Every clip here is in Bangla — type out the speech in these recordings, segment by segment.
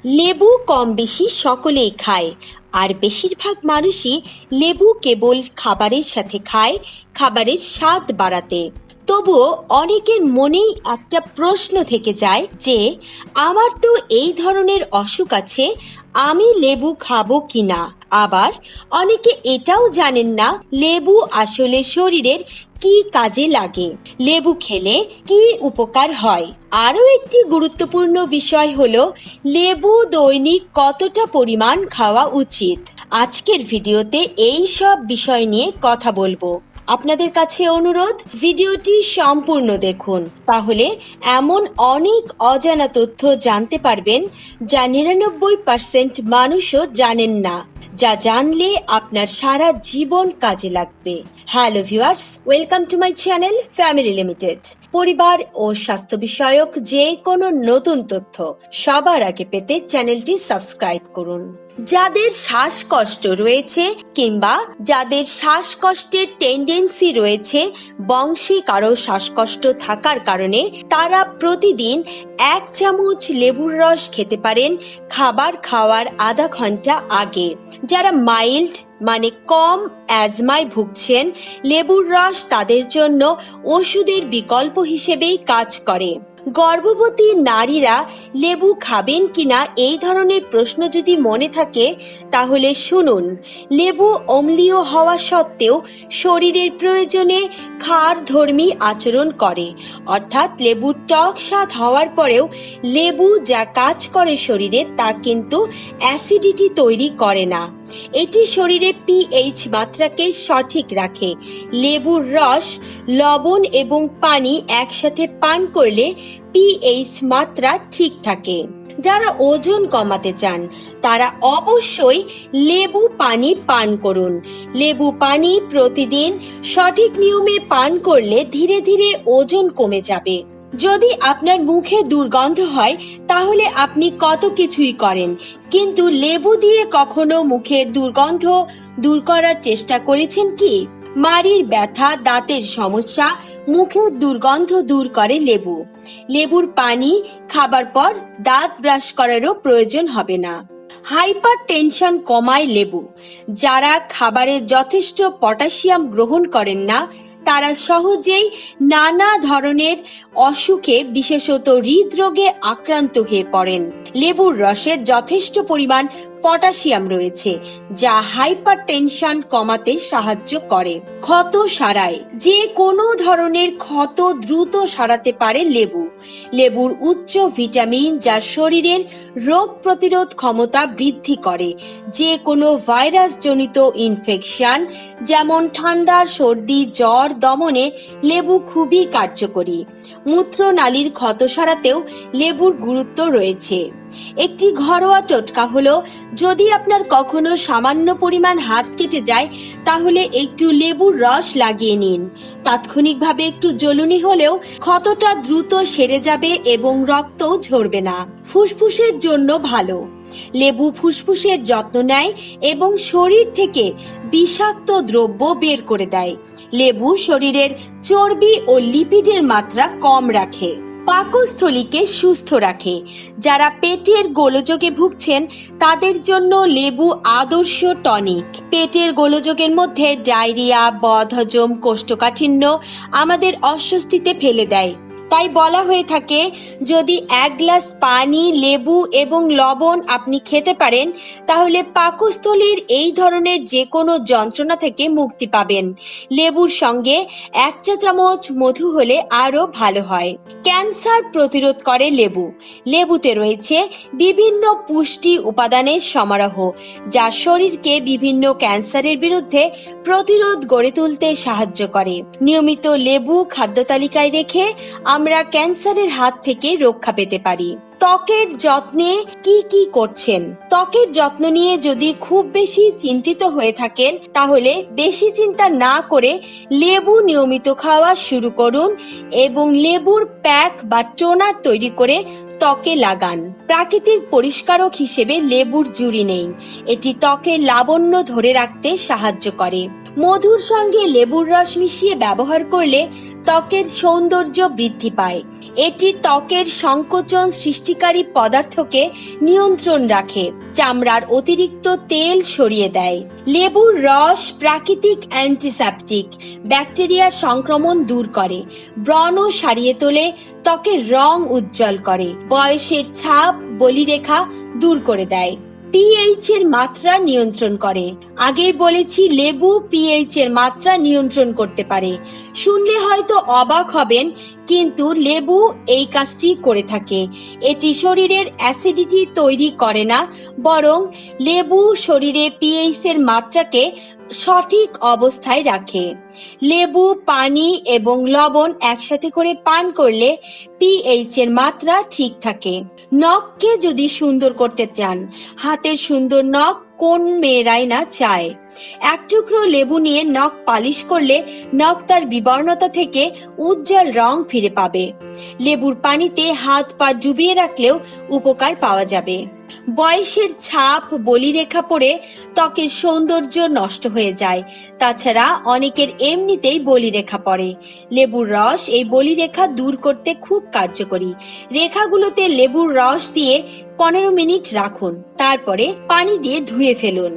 লেবু কম বেশি সকলেই খায়, আর বেশিরভাগ মানুষই লেবু কেবল খাবারের সাথে খায় খাবারের স্বাদ বাড়াতে। তবুও অনেকের মনেই একটা প্রশ্ন থেকে যায় যে আমার তো এই ধরনের অসুখ আছে, আমি লেবু খাবো কিনা। আবার অনেকে এটাও জানেন না লেবু আসলে শরীরের কি কাজে লাগে, লেবু খেলে কি উপকার হয়। আরও একটি গুরুত্বপূর্ণ বিষয় হলো লেবু দৈনিক কতটা পরিমাণ খাওয়া উচিত। আজকের ভিডিওতে এই সব বিষয় নিয়ে কথা বলবো। আপনাদের কাছে অনুরোধ, ভিডিওটি সম্পূর্ণ দেখুন, তাহলে এমন অনেক অজানা তথ্য জানতে পারবেন যা 99% মানুষও জানেন না, যা জানলে আপনার সারা জীবন কাজে লাগবে। Hello viewers, welcome to my channel family limited. পরিবার ও স্বাস্থ্য বিষয়ক যে কোনো নতুন তথ্য সবার আগে পেতে চ্যানেলটি সাবস্ক্রাইব করুন। যাদের শ্বাসকষ্ট রয়েছে কিংবা যাদের শ্বাসকষ্টের টেন্ডেন্সি রয়েছে, বংশে কারো শ্বাসকষ্ট থাকার কারণে তারা প্রতিদিন 1 চামচ লেবুর রস খেতে পারেন খাবার খাওয়ার আধা ঘন্টা আগে। যারা মাইল্ড মানে কম অ্যাজমায় ভুগছেন, লেবুর রস তাদের জন্য ওষুধের বিকল্প হিসেবেই কাজ করে। গর্ভবতী নারীরা লেবু খাবেন কিনা এই ধরনের প্রশ্ন যদি মনে থাকে, তাহলে শুনুন, লেবু অম্লীয় হওয়া সত্ত্বেও শরীরের প্রয়োজনে ক্ষারধর্মী আচরণ করে, অর্থাৎ লেবুর টক স্বাদ হওয়ার পরেও লেবু যা কাজ করে শরীরে তা কিন্তু অ্যাসিডিটি তৈরি করে না। এটি শরীরে পিএইচ মাত্রাকে সঠিক রাখে। লেবুর রস, লবণ এবং পানি একসাথে পান করলে পিএইচ মাত্রা ঠিক থাকে। যারা ওজন কমাতে চান তারা অবশ্যই লেবু পানি পান করুন। লেবু পানি প্রতিদিন সঠিক নিয়মে পান করলে ধীরে ধীরে ওজন কমে যাবে। যদি আপনার মুখে দুর্গন্ধ হয় তাহলে আপনি কত কিছুই করেন, কিন্তু লেবু দিয়ে কখনো মুখের দুর্গন্ধ দূর করার চেষ্টা করেছেন কি? মাড়ির ব্যথা, দাঁতের সমস্যা, মুখের দুর্গন্ধ দূর করে লেবু। লেবুর পানি খাবার পর দাঁত ব্রাশ করারও প্রয়োজন হবে না। হাইপার টেনশন কমায় লেবু। যারা খাবারে যথেষ্ট পটাশিয়াম গ্রহণ করেন না তারা সহজেই নানা ধরনের অসুখে, বিশেষত হৃদরোগে আক্রান্ত হয়ে পড়েন। লেবুর রসে যথেষ্ট পরিমাণ পটাশিয়াম রয়েছে যা হাইপার টেনশন কমাতে সাহায্য করে। ক্ষত সারায়। যে কোনো ধরনের ক্ষত দ্রুত সারাতে পারে লেবু। লেবুর উচ্চ ভিটামিন যা শরীরের রোগ প্রতিরোধ ক্ষমতা বৃদ্ধি করে। যে কোনো ভাইরাস জনিত ইনফেকশন যেমন ঠান্ডা, সর্দি, জ্বর দমনে লেবু খুবই কার্যকরী। মূত্রনালীর ক্ষত সারাতেও লেবুর গুরুত্ব রয়েছে। একটি ঘরোয়া টোটকা হলো, যদি আপনার কখনো সামান্য পরিমাণ হাত কেটে যায় তাহলে একটু লেবুর রস লাগিয়ে নিন। তাৎক্ষণিকভাবে একটু জ্বলুনি হলেও ক্ষতটা দ্রুত সেরে যাবে এবং রক্তও ঝরবে না। ফুসফুসের জন্য ভালো। লেবু ফুসফুসের যত্ন নেয় এবং শরীর থেকে বিষাক্ত দ্রব্য বের করে দেয়। লেবু শরীরের চর্বি ও লিপিডের মাত্রা কম রাখে। পাকস্থলীকে সুস্থ রাখে। যারা পেটের গোলযোগে ভুগছেন তাদের জন্য লেবু আদর্শ টনিক। পেটের গোলযোগের মধ্যে ডায়রিয়া, বদহজম, কোষ্ঠকাঠিন্য আমাদের অস্বস্তিতে ফেলে দেয়। তাই বলা হয়ে থাকে, যদি 1 গ্লাস পানি, লেবু এবং লবণ আপনি খেতে পারেন তাহলে পাকস্থলীর এই ধরনের যে কোনো যন্ত্রণা থেকে মুক্তি পাবেন। লেবুর সঙ্গে 1 চা চামচ মধু হলে আরো ভালো হয়। ক্যান্সার প্রতিরোধ করে লেবু। লেবুতে রয়েছে বিভিন্ন পুষ্টি উপাদানের সমারোহ যা শরীরকে বিভিন্ন ক্যান্সারের বিরুদ্ধে প্রতিরোধ গড়ে তুলতে সাহায্য করে। নিয়মিত লেবু খাদ্য তালিকায় রেখে আমরা ক্যান্সারের হাত থেকে রক্ষা পেতে পারি। ত্বকের যত্নে কি কি করছেন? ত্বকের যত্ন নিয়ে যদি খুব বেশি চিন্তিত হয়ে থাকেন তাহলে বেশি চিন্তা না করে লেবু নিয়মিত খাওয়া শুরু করুন এবং লেবুর প্যাক বা টোনার তৈরি করে ত্বকে লাগান। প্রাকৃতিক পরিষ্কারক হিসেবে লেবুর জুড়ি নেই। এটি ত্বকের লাবণ্য ধরে রাখতে সাহায্য করে। মধুর সঙ্গে লেবুর রস মিশিয়ে ব্যবহার করলে ত্বকের সৌন্দর্য বৃদ্ধি পায়। এটি ত্বকের সংকোচন সৃষ্টিকারী পদার্থকে নিয়ন্ত্রণ রাখে, চামড়ার অতিরিক্ত তেল সরিয়ে দেয়। লেবুর রস প্রাকৃতিক অ্যান্টিসেপটিক, ব্যাকটেরিয়ার সংক্রমণ দূর করে, ব্রণ সারিয়ে তোলে, ত্বকের রং উজ্জ্বল করে, বয়সের ছাপ বলিরেখা দূর করে দেয়। পিএইচ এর মাত্রা নিয়ন্ত্রণ করে। আগেই বলেছি লেবু পিএইচ এর মাত্রা নিয়ন্ত্রণ করতে পারে। শুনলে হয়তো অবাক হবেন, কিন্তু লেবু এই কাজটি করে থাকে। এটি শরীরের অ্যাসিডিটি তৈরি করে না, বরং লেবু শরীরে পিএইচ এর মাত্রাকে সঠিক অবস্থায় রাখে। লেবু, পানি এবং লবণ একসাথে করে পান করলে পিএইচ এর মাত্রা ঠিক থাকে। নখকে যদি সুন্দর করতে চান, হাতের সুন্দর নখ কোন মেয়েরাই না চায়। এক টুকরো লেবু নিয়ে নখ পালিশ করলে নখ তার বিবর্ণতা থেকে উজ্জ্বল রং ফিরে পাবে। লেবুর পানিতে হাত পা ডুবিয়ে রাখলেও উপকার পাওয়া যাবে। বয়সের ছাপ বলিরেখা পড়ে ত্বকের সৌন্দর্য নষ্ট হয়ে যায়। তাছাড়া অনেকের এমনিতেই বলিরেখা পড়ে। লেবুর রস এই বলিরেখা দূর করতে খুব কার্যকরী। রেখাগুলোতে লেবুর রস দিয়ে 15 মিনিট রাখুন, তারপরে পানি দিয়ে ধুয়ে ফেলুন।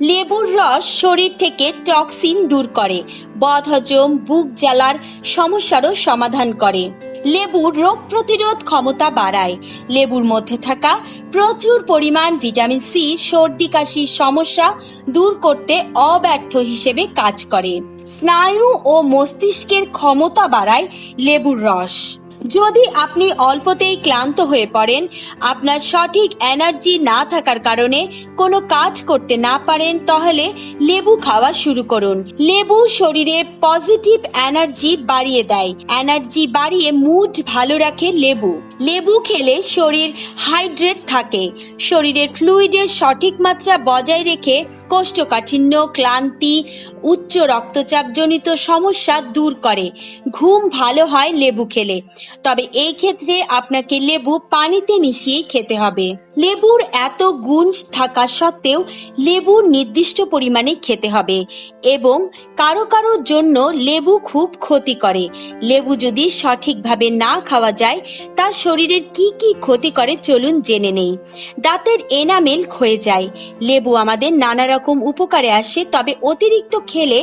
লেবুর রস শরীর থেকে টক্সিন দূর করে, বদহজম, বুক জ্বালার সমস্যারও সমাধান করে। লেবুর রোগ প্রতিরোধ ক্ষমতা বাড়ায়। লেবুর মধ্যে থাকা প্রচুর পরিমাণ ভিটামিন সি সর্দি কাশির সমস্যা দূর করতে অব্যর্থ হিসেবে কাজ করে। স্নায়ু ও মস্তিষ্কের ক্ষমতা বাড়ায় লেবুর রস। যদি আপনি অল্পতেই ক্লান্ত হয়ে পড়েন, আপনার সঠিক এনার্জি না থাকার কারণে কোনো কাজ করতে না পারেন, তাহলে লেবু খাওয়া শুরু করুন। লেবু শরীরে পজিটিভ এনার্জি বাড়িয়ে দেয়। এনার্জি বাড়িয়ে মুড ভালো রাখে লেবু। লেবু খেলে শরীর হাইড্রেট থাকে। শরীরের ফ্লুইডের সঠিক মাত্রা বজায় রেখে কোষ্ঠকাঠিন্য, ক্লান্তি, উচ্চ রক্তচাপ জনিত সমস্যা দূর করে। ঘুম ভালো হয় লেবু খেলে। তবে এই ক্ষেত্রে আপনাকে লেবু পানিতে মিশিয়ে খেতে হবে। লেবুর এত গুণ থাকা সত্ত্বেও লেবু নির্দিষ্ট পরিমাণে খেতে হবে এবং কারো কারোর জন্য লেবু খুব ক্ষতি করে। লেবু যদি সঠিকভাবে না খাওয়া যায়, তা শরীরের কি কি ক্ষতি করে চলুন জেনে নেই। দাঁতের এনামেল ক্ষয়ে যায়। লেবু আমাদের নানা রকম উপকারে আসে, তবে অতিরিক্ত খেলে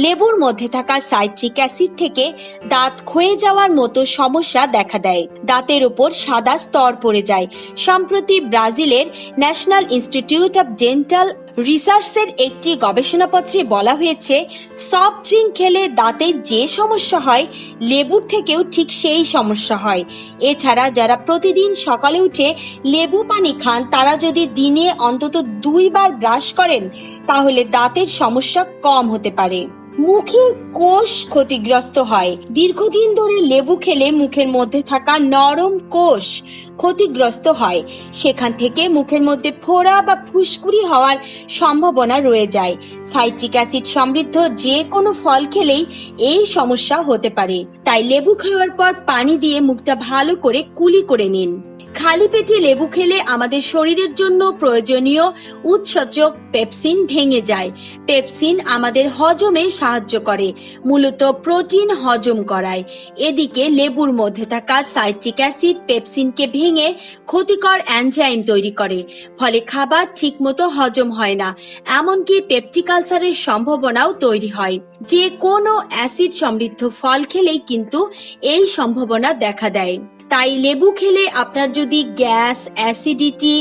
লেবুর মধ্যে থাকা সাইট্রিক অ্যাসিড থেকে দাঁত ক্ষয়ে যাওয়ার মতো সমস্যা দেখা দেয়। দাঁতের উপর সাদা স্তর পড়ে যায়। সম্প্রতি ব্রাজিলের ন্যাশনাল ইনস্টিটিউট অব ডেন্টাল রিসার্চের একটি গবেষণাপত্রে বলা হয়েছে, সফট ড্রিঙ্ক খেলে দাঁতের যে সমস্যা হয়, লেবুর থেকেও ঠিক সেই সমস্যা হয়। এছাড়া যারা প্রতিদিন সকালে উঠে লেবু পানি খান, তারা যদি দিনে অন্তত 2 বার ব্রাশ করেন, তাহলে দাঁতের সমস্যা কম হতে পারে। মুখের কোষ ক্ষতিগ্রস্ত হয়। দীর্ঘদিন ধরে লেবু খেলে মুখের মধ্যে থাকা নরম কোষ ক্ষতিগ্রস্ত হয়। সেখান থেকে মুখের মধ্যে ফোড়া বা ফুসকুড়ি হওয়ার সম্ভাবনা রয়ে যায়। সাইট্রিক অ্যাসিড সমৃদ্ধ যে কোনো ফল খেলেই এই সমস্যা হতে পারে। তাই লেবু খাওয়ার পর পানি দিয়ে মুখটা ভালো করে কুলি করে নিন। খালি পেটে লেবু খেলে আমাদের শরীরের জন্য প্রয়োজনীয় উৎসেচক পেপসিন ভেঙে যায়। পেপসিন আমাদের হজমে সাহায্য করে, মূলত প্রোটিন হজম করায়। এদিকে লেবুর মধ্যে থাকা সাইট্রিক অ্যাসিড পেপসিনকে ভেঙে ক্ষতিকর এনজাইম তৈরি করে, ফলে খাবার ঠিকমতো হজম হয় না, এমনকি পেপটিক আলসারের সম্ভাবনাও তৈরি হয়। যে কোনো অ্যাসিড সমৃদ্ধ ফল খেলেই কিন্তু এই সম্ভাবনা দেখা দেয়। তাই লেবু খেলে আপনার যদি গ্যাস, অ্যাসিডিটি,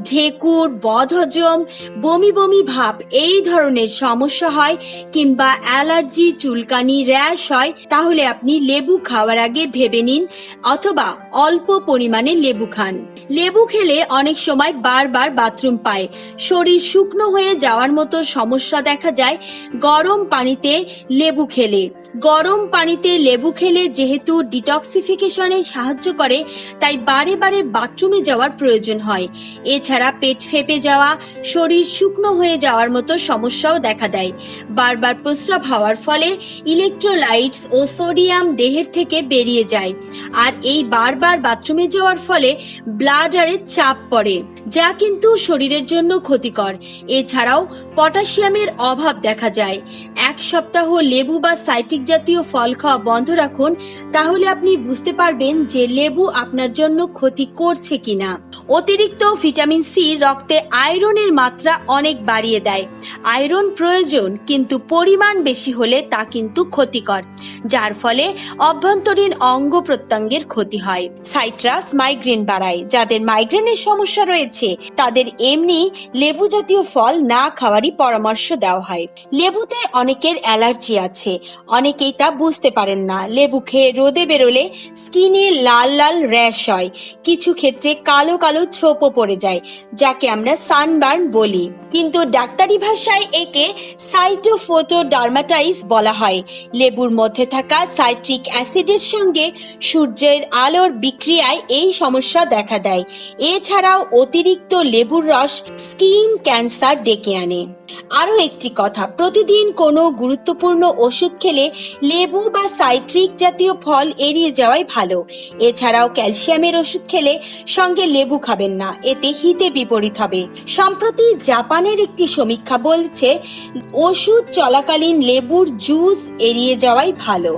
ঢেকুর, বদহজম, বমি বমি ভাব এই ধরনের সমস্যা হয়, কিংবা অ্যালার্জি, চুলকানি, র্যাশ হয়, তাহলে আপনি লেবু খাওয়ার আগে ভেবে নিন, অথবা অল্প পরিমাণে লেবু খান। লেবু খেলে অনেক সময় বারবার বাথরুম পায়, শরীর শুকনো হয়ে যাওয়ার মতো সমস্যা দেখা যায় গরম পানিতে লেবু খেলে। গরম পানিতে লেবু খেলে যেহেতু ডিটক্সিফিকেশনে সাহায্য করে, তাই বারে বারে বাথরুমে যাওয়ার প্রয়োজন হয়। এছাড়া পেট ফেপে যাওয়া, শরীর শুকনো হয়ে যাওয়ার মতো সমস্যাও দেখা দেয়। বারবার প্রস্রাব হওয়ার ফলে ইলেকট্রোলাইটস ও সোডিয়াম দেহের থেকে বেরিয়ে যায়, আর এই বারবার বাথরুমে যাওয়ার ফলে ব্লাডারে চাপ পড়ে, যা কিন্তু শরীরের জন্য ক্ষতিকর। এছাড়াও পটাশিয়ামের অভাব দেখা যায়। এক সপ্তাহ লেবু বা সাইট্রিক জাতীয় ফল খাওয়া বন্ধ রাখুন, তাহলে আপনি বুঝতে পারবেন যে লেবু আপনার জন্য ক্ষতি করছে কিনা। অতিরিক্ত ভিটামিন সি রক্তে আয়রনের মাত্রা অনেক বাড়িয়ে দেয়। আয়রন প্রয়োজন, কিন্তু পরিমাণ বেশি হলে তা কিন্তু ক্ষতিকর, যার ফলে অভ্যন্তরীণ অঙ্গ প্রত্যঙ্গের ক্ষতি হয়। সাইট্রাস মাইগ্রেন বাড়ায়। যাদের মাইগ্রেনের সমস্যা রয়েছে তাদের এমনি লেবু জাতীয় ফল না খাওয়ারই পরামর্শ দেওয়া হয়। লেবুতে অনেকের অ্যালার্জি আছে, অনেকেই তা বুঝতে পারেন না। লেবু খেয়ে রোদে বেরোলে স্কিনে লাল লাল র্যাশ হয়, কিছু ক্ষেত্রে কালো কালো ছোপও পড়ে যায়, যাকে আমরা সানবার্ন বলি, কিন্তু ডাক্তারি ভাষায় একে সাইটোফোটোডার্মাটাইটিস বলা হয়। লেবুর মধ্যে থাকা সাইট্রিক অ্যাসিডের সঙ্গে সূর্যের আলোর বিক্রিয়ায় এই সমস্যা দেখা দেয়। এছাড়াও অতিরিক্ত লেবুর রস স্কিন ক্যান্সার ডেকে আনে। আরও একটি কথা, প্রতিদিন কোনো গুরুত্বপূর্ণ ওষুধ খেলে লেবু বা সাইট্রিক জাতীয় ফল এড়িয়ে যাওয়াই ভালো। এছাড়াও ক্যালসিয়ামের ওষুধ খেলে সঙ্গে লেবু খাবেন না, এতে হিতে বিপরীত হবে। সম্প্রতি জাপানের একটি সমীক্ষা বলছে ওষুধ চলাকালীন লেবুর জুস এড়িয়ে যাওয়াই ভালো।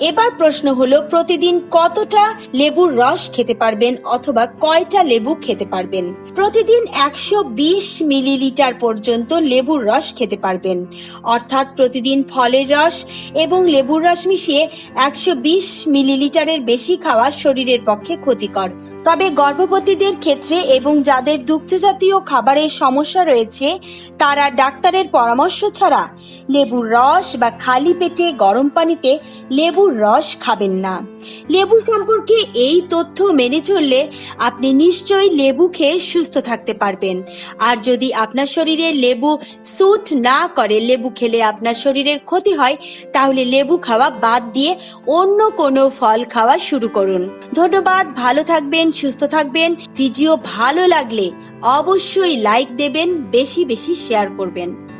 এবার প্রশ্ন হলো, প্রতিদিন কতটা লেবুর রস খেতে পারবেন অথবা কয়টা লেবু খেতে পারবেন? প্রতিদিন 120 মিলিলিটার পর্যন্ত লেবুর রস খেতে পারবেন, অর্থাৎ প্রতিদিন ফলের রস এবং লেবুর রস মিশিয়ে 120 মিলিলিটারের বেশি খাওয়া শরীরের পক্ষে ক্ষতিকর। তবে গর্ভবতীদের ক্ষেত্রে এবং যাদের দুগ্ধ জাতীয় খাবারের সমস্যা রয়েছে তারা ডাক্তারের পরামর্শ ছাড়া লেবুর রস বা খালি পেটে গরম পানিতে লেবুর রস খাবেন না। লেবু সম্পর্কে এই তথ্য মেনে চললে আপনি নিশ্চয়ই লেবু খেয়ে সুস্থ থাকতে পারবেন। আর যদি আপনার শরীরে লেবু স্যুট না করে, লেবু খেলে আপনার শরীরের ক্ষতি হয়, তাহলে লেবু খাওয়া বাদ দিয়ে অন্য কোনো ফল খাওয়া শুরু করুন। ধন্যবাদ, ভালো থাকবেন, সুস্থ থাকবেন। ভিডিও ভালো লাগলে অবশ্যই লাইক দেবেন, বেশি বেশি শেয়ার করবেন।